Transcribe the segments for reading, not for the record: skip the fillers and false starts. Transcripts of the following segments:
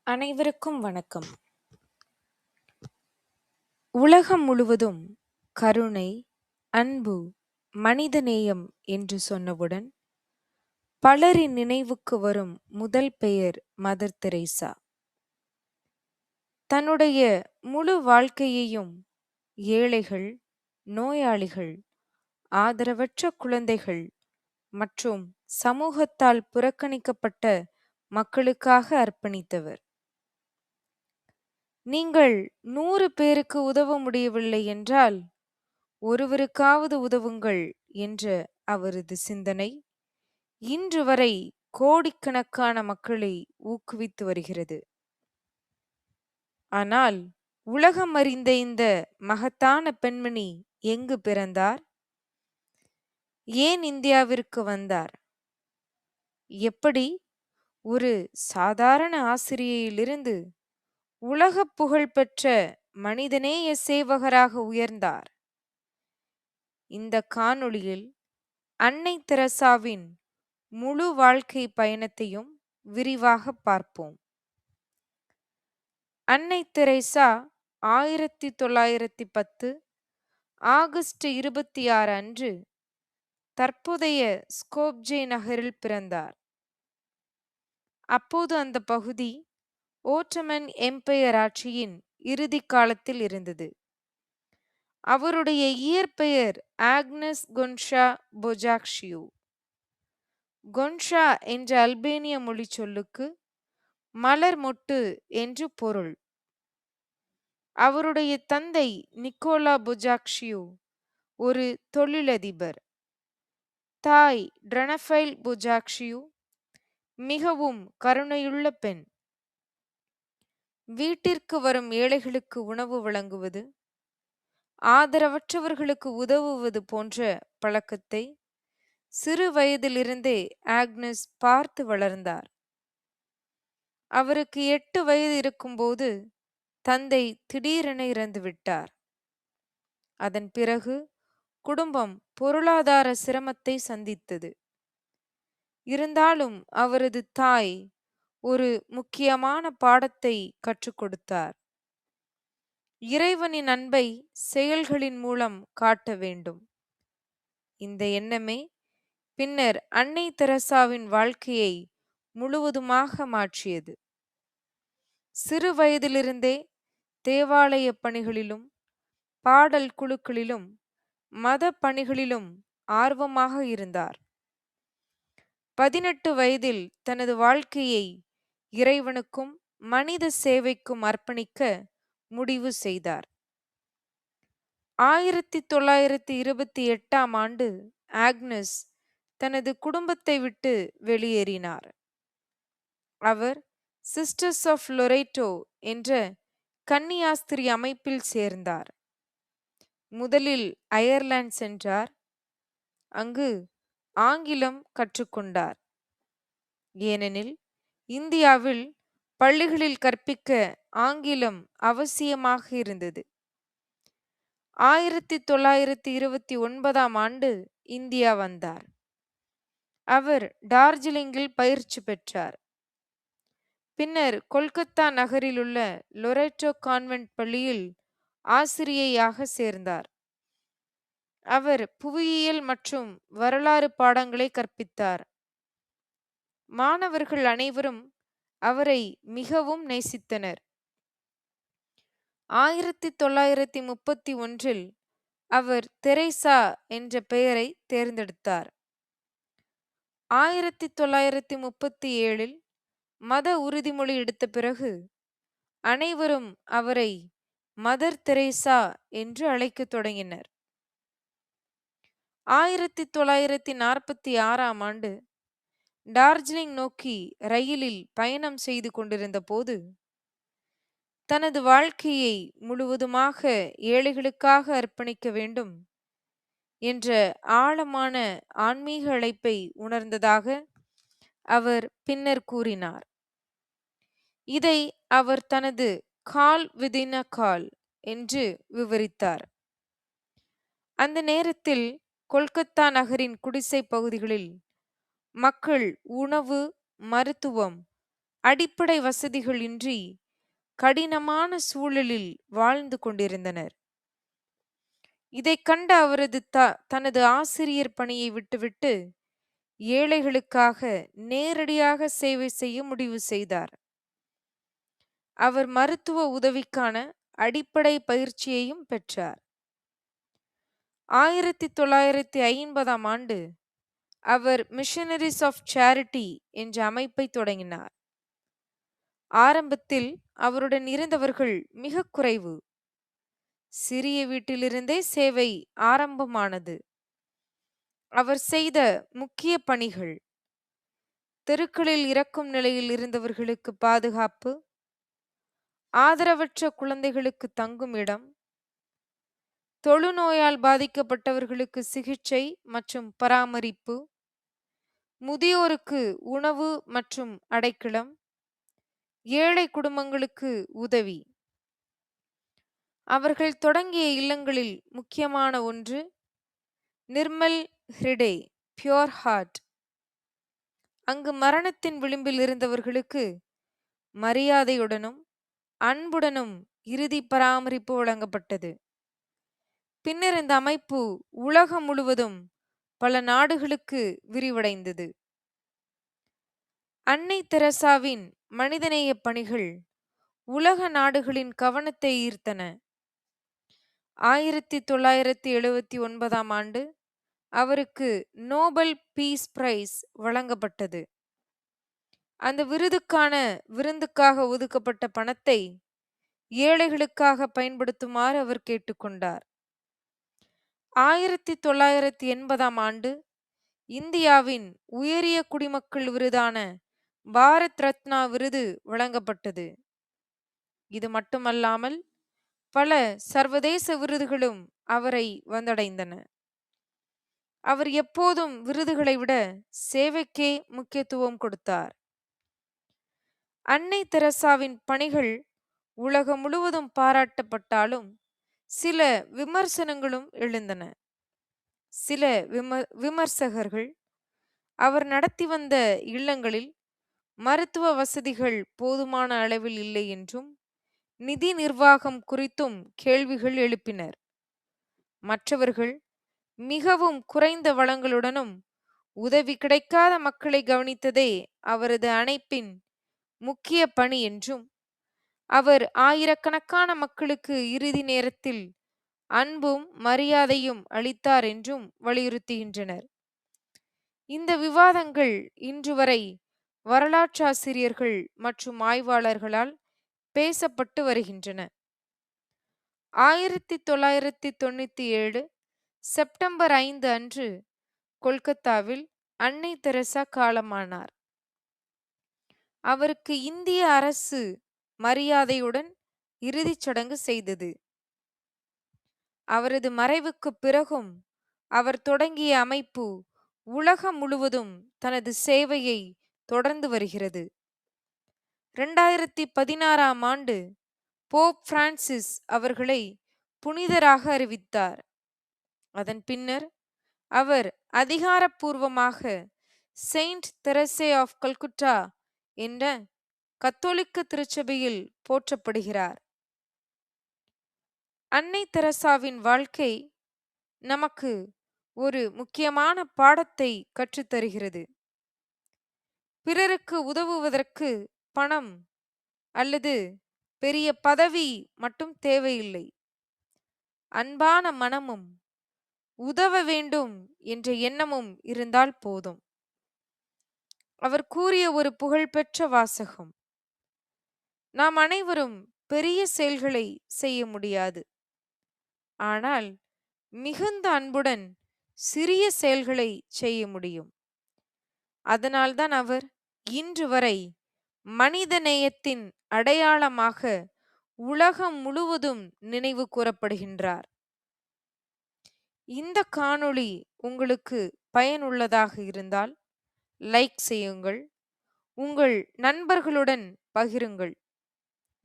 அனைவருக்கும் வணக்கம். உலகம் முழுவதும் கருணை, அன்பு, மனிதநேயம் என்று சொன்னவுடன் பலரின் நினைவுக்கு வரும் முதல் பெயர் மதர் தெரேசா. தன்னுடைய முழு வாழ்க்கையையும் ஏழைகள், நோயாளிகள், ஆதரவற்ற குழந்தைகள் மற்றும் சமூகத்தால் புறக்கணிக்கப்பட்ட மக்களுக்காக அர்ப்பணித்தவர். நீங்கள் 100 பேருக்கு உதவ முடியவில்லை என்றால் ஒருவருக்காவது உதவுங்கள் என்ற அவரது சிந்தனை இன்று வரை கோடிக்கணக்கான மக்களை ஊக்குவித்து வருகிறது. ஆனால் உலகம் அறிந்த இந்த மகத்தான பெண்மணி எங்கு பிறந்தார்? ஏன் இந்தியாவிற்கு வந்தார்? எப்படி ஒரு சாதாரண ஆசிரியையிலிருந்து உலக புகழ்பெற்ற மனிதநேய சேவகராக உயர்ந்தார்? இந்த காணொளியில் அன்னை தெரசாவின் முழு வாழ்க்கை பயணத்தையும் விரிவாக பார்ப்போம். அன்னை தெரேசா 1910 ஆகஸ்ட் 26 அன்று தற்போதைய ஸ்கோப்ஜே நகரில் பிறந்தார். அப்போது அந்த பகுதி ஓட்டமன் எம்பையர் ஆட்சியின் இறுதி காலத்தில் இருந்தது. அவருடைய இயற்பெயர் ஆக்னஸ் கொன்ஷா பொஜாக்ஷியூ. கொன்ஷா என்ற அல்பேனிய மொழி சொல்லுக்கு மலர் மொட்டு என்று பொருள். அவருடைய தந்தை நிக்கோலா பொஜாக்ஷியூ ஒரு தொழிலதிபர். தாய் ட்ரனஃபைல் பொஜாக்ஷியூ மிகவும் கருணையுள்ள பெண். வீட்டிற்கு வரும் ஏழைகளுக்கு உணவு வழங்குவது, ஆதரவற்றவர்களுக்கு உதவுவது போன்ற பழக்கத்தை சிறு வயதிலிருந்தே ஆக்னஸ் பார்த்து வளர்ந்தார். அவருக்கு 8 வயது இருக்கும்போது தந்தை திடீரென இறந்துவிட்டார். அதன் பிறகு குடும்பம் பொருளாதார சிரமத்தை சந்தித்தது. இருந்தாலும் அவரது தாய் ஒரு முக்கியமான பாடத்தை கற்றுக் கொடுத்தார். இறைவனின் அன்பை செயல்களின் மூலம் காட்ட வேண்டும். இந்த எண்ணமே பின்னர் அன்னை தெரசாவின் வாழ்க்கையை முழுவதுமாக மாற்றியது. சிறு வயதிலிருந்தே தேவாலய பணிகளிலும் பாடல் குழுக்களிலும் மத பணிகளிலும் ஆர்வமாக இருந்தார். 18 வயதில் தனது வாழ்க்கையை இறைவனுக்கும் மனித சேவைக்கும் அர்ப்பணிக்க முடிவு செய்தார். 1928 ஆண்டு ஆக்னஸ் தனது குடும்பத்தை விட்டு வெளியேறினார். அவர் சிஸ்டர்ஸ் ஆஃப் லொரேட்டோ என்ற கன்னியாஸ்திரி அமைப்பில் சேர்ந்தார். முதலில் அயர்லாந்து சென்றார். அங்கு ஆங்கிலம் கற்றுக்கொண்டார். ஏனெனில் இந்தியாவில் பள்ளிகளில் கற்பிக்க ஆங்கிலம் அவசியமாக இருந்தது. 1929 ஆண்டு இந்தியா வந்தார். அவர் டார்ஜிலிங்கில் பயிற்சி பெற்றார். பின்னர் கொல்கத்தா நகரில் உள்ள லொரேட்டோ கான்வென்ட் பள்ளியில் ஆசிரியையாக சேர்ந்தார். அவர் புவியியல் மற்றும் வரலாறு பாடங்களை கற்பித்தார். மாணவர்கள் அனைவரும் அவரை மிகவும் நேசித்தனர். 1931 அவர் தெரேசா என்ற பெயரை தேர்ந்தெடுத்தார். 1937 மத உறுதிமொழி எடுத்த பிறகு அனைவரும் அவரை மதர் தெரேசா என்று அழைக்கத் தொடங்கினர். 1946 ஆண்டு டார்ஜிலிங் நோக்கி ரயிலில் பயணம் செய்து கொண்டிருந்த போது தனது வாழ்க்கையை முழுவதுமாக ஏழைகளுக்காக அர்ப்பணிக்க வேண்டும் என்ற ஆழமான ஆன்மீக அழைப்பை உணர்ந்ததாக அவர் பின்னர் கூறினார். இதை அவர் தனது கால் விதின் அ கால் என்று விவரித்தார். அந்த நேரத்தில் கொல்கத்தா நகரின் குடிசை பகுதிகளில் மக்கள் உணவு, மருத்துவம், அடிப்படை வசதிகள் இன்றி கடினமான சூழலில் வாழ்ந்து கொண்டிருந்தனர். இதைக் கண்ட அவரது தனது ஆசிரியர் பணியை விட்டுவிட்டு ஏழைகளுக்காக நேரடியாக சேவை செய்ய முடிவு செய்தார். அவர் மருத்துவ உதவிக்கான அடிப்படை பயிற்சியையும் பெற்றார். 1950ஆம் ஆண்டு அவர் மிஷனரிஸ் ஆஃப் சேரிட்டி என்ற அமைப்பை தொடங்கினார். ஆரம்பத்தில் அவருடன் இருந்தவர்கள் மிக குறைவு. சிறிய வீட்டிலிருந்தே சேவை ஆரம்பமானது. அவர் செய்த முக்கிய பணிகள்: தெருக்களில் இறக்கும் நிலையில் இருந்தவர்களுக்கு பாதுகாப்பு, ஆதரவற்ற குழந்தைகளுக்கு தங்கும் இடம், தொழுநோயால் பாதிக்கப்பட்டவர்களுக்கு சிகிச்சை மற்றும் பராமரிப்பு, முதியோருக்கு உணவு மற்றும் அடைக்கலம், ஏழை குடும்பங்களுக்கு உதவி. அவர்கள் தொடங்கிய இல்லங்களில் முக்கியமான ஒன்று நிர்மல் ஹிருடே, பியோர் ஹார்ட். அங்கு மரணத்தின் விளிம்பில் இருந்தவர்களுக்கு மரியாதையுடனும் அன்புடனும் இறுதி பராமரிப்பு வழங்கப்பட்டது. பின்னர் இந்த அமைப்பு உலகம் முழுவதும் பல நாடுகளுக்கு விரிவடைந்தது. அன்னை தெரசாவின் மனிதநேய பணிகள் உலக நாடுகளின் கவனத்தை ஈர்த்தன. 1979ஆம் ஆண்டு அவருக்கு நோபல் பீஸ் பிரைஸ் வழங்கப்பட்டது. அந்த விருந்துக்காக ஒதுக்கப்பட்ட பணத்தை ஏழைகளுக்காக பயன்படுத்துமாறு அவர் கேட்டுக்கொண்டார். 1980ஆம் ஆண்டு இந்தியாவின் உயரிய குடிமக்கள் விருதான பாரத் ரத்னா விருது வழங்கப்பட்டது. இது மட்டுமல்லாமல் பல சர்வதேச விருதுகளும் அவரை வந்தடைந்தன. அவர் எப்போதும் விருதுகளை விட சேவைக்கே முக்கியத்துவம் கொடுத்தார். அன்னை தெரசாவின் பணிகள் உலகம் முழுவதும் பாராட்டப்பட்டாலும் சில விமர்சனங்களும் எழுந்தன. சில விமர்சகர்கள் அவர் நடத்தி வந்த இல்லங்களில் மருத்துவ வசதிகள் போதுமான அளவில் இல்லை என்றும் நிதி நிர்வாகம் குறித்தும் கேள்விகள் எழுப்பினர். மற்றவர்கள் மிகவும் குறைந்த வளங்களுடனும் உதவி கிடைக்காத மக்களை கவனித்ததே அவரது அணைப்பின் முக்கிய பணி என்றும், அவர் ஆயிரக்கணக்கான மக்களுக்கு இறுதி நேரத்தில் அன்பும் மரியாதையும் அளித்தார் என்றும் வலியுறுத்துகின்றனர். இந்த விவாதங்கள் இன்று வரை வரலாற்றாசிரியர்கள் மற்றும் ஆய்வாளர்களால் பேசப்பட்டு வருகின்றன. 1997 செப்டம்பர் 5 அன்று கொல்கத்தாவில் அன்னை தெரசா காலமானார். அவருக்கு இந்திய அரசு மரியாதையுடன் இறுதிச் சடங்கு செய்தது. அவரது மறைவுக்கு பிறகும் அவர் தொடங்கிய அமைப்பு உலகம் முழுவதும் தனது சேவையை தொடர்ந்து வருகிறது. 2016ஆம் ஆண்டு போப் பிரான்சிஸ் அவர்களை புனிதராக அறிவித்தார். அதன் பின்னர் அவர் அதிகாரப்பூர்வமாக செயின்ட் தெரசே ஆஃப் கல்குட்டா என்ற கத்தோலிக்க திருச்சபையில் போற்றப்படுகிறார். அன்னை தெரசாவின் வாழ்க்கை நமக்கு ஒரு முக்கியமான பாடத்தை கற்றுத்தருகிறது. பிறருக்கு உதவுவதற்கு பணம் அல்லது பெரிய பதவி மட்டும் தேவையில்லை. அன்பான மனமும் உதவ வேண்டும் என்ற எண்ணமும் இருந்தால் போதும். அவர் கூறிய ஒரு புகழ்பெற்ற வாசகம்: நாம் அனைவரும் பெரிய செயல்களை செய்ய முடியாது, ஆனால் மிகுந்த அன்புடன் சிறிய செயல்களை செய்ய முடியும். அதனால்தான் அவர் இன்று வரை மனித நேயத்தின் அடையாளமாக உலகம் முழுவதும் நினைவு கூறப்படுகின்றார். இந்த காணொளி உங்களுக்கு பயனுள்ளதாக இருந்தால் லைக் செய்யுங்கள், உங்கள் நண்பர்களுடன் பகிருங்கள்.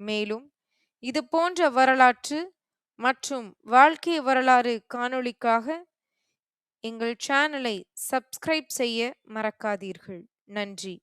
மேலும் இது போன்ற வரலாற்று மற்றும் வாழ்க்கை வரலாறு காணொளிக்காக எங்கள் சேனலை சப்ஸ்கிரைப் செய்ய மறக்காதீர்கள். நன்றி.